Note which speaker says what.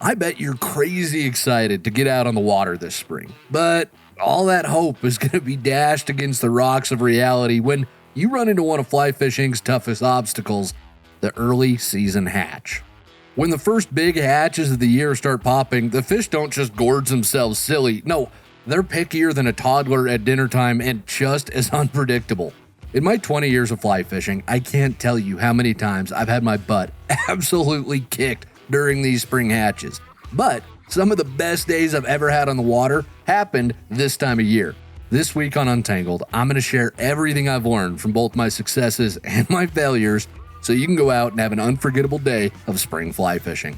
Speaker 1: I bet you're crazy excited to get out on the water this spring, but all that hope is going to be dashed against the rocks of reality when you run into one of fly fishing's toughest obstacles, the early season hatch. When the first big hatches of the year start popping, the fish don't just gorge themselves silly. No, they're pickier than a toddler at dinner time and just as unpredictable. In my 20 years of fly fishing, I can't tell you how many times I've had my butt absolutely kicked during these spring hatches. But some of the best days I've ever had on the water happened this time of year. This week on Untangled, I'm going to share everything I've learned from both my successes and my failures so you can go out and have an unforgettable day of spring fly fishing.